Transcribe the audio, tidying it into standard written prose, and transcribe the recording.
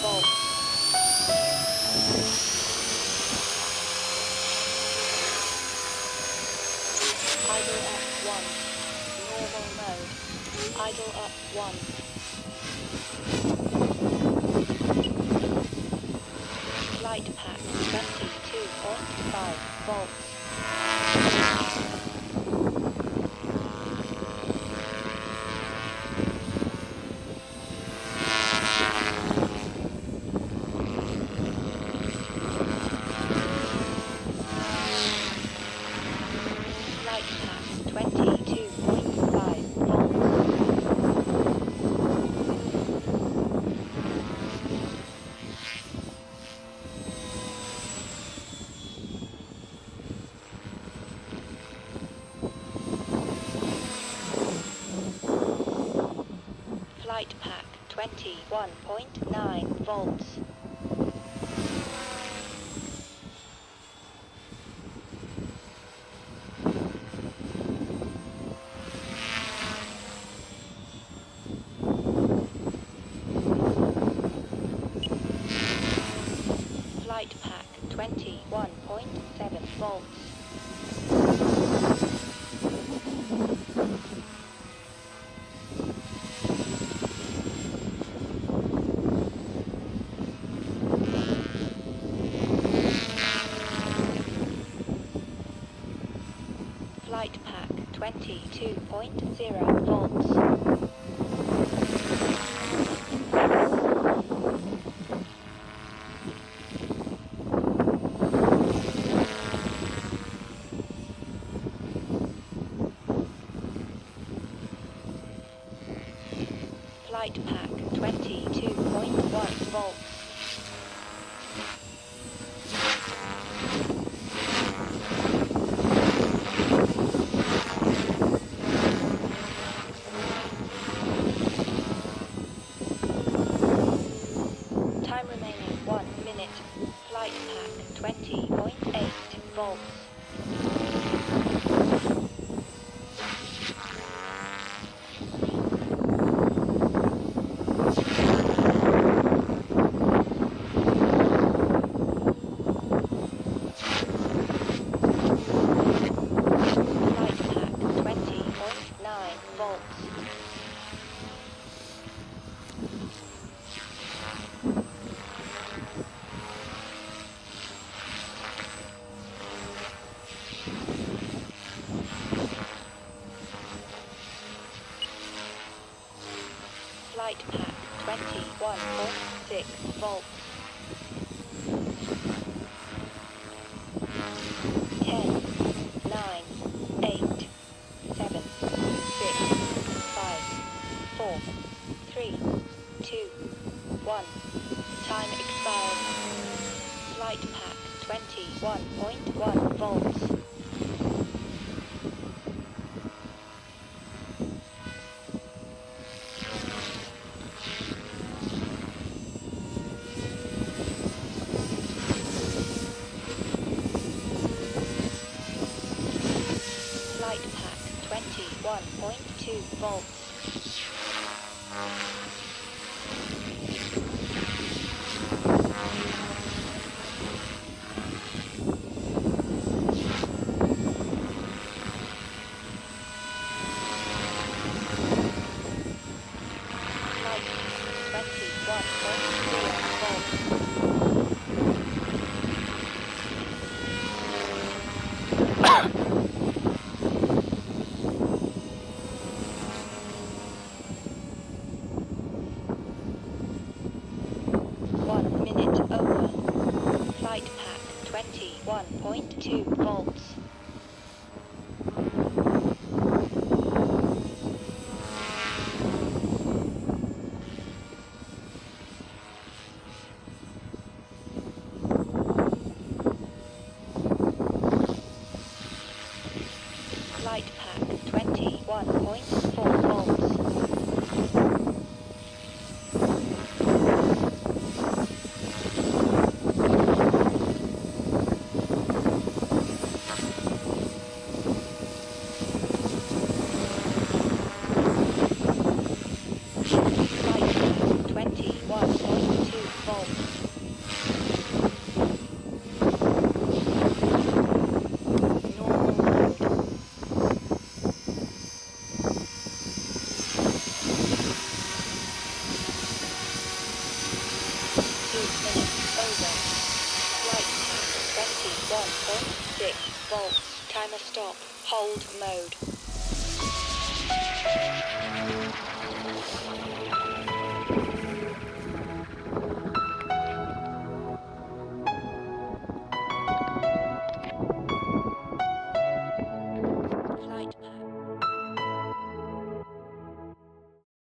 volts. Idle at 1. Normal mode. Idle at 1. Flight pack 22.5 volts. Flight pack 21.9 volts. Flight pack 21.7 volts. Flight pack 22.0 volts. Flight pack 22.1 volts. Time remaining 1 minute. Flight pack 20.8 volts. Flight pack 21.6 volts. 10, 9, 8, 7, 6, 5, 4, 3, 2, 1. Time expired. Flight pack 21.1 volts. Flight pack 21.2 volts. Flight pack 21.0 volts. Flight pack 21.2 volts. Flight pack 21.4 volts. minutes over. Flight path 21.6 volts. Timer stop. Hold mode.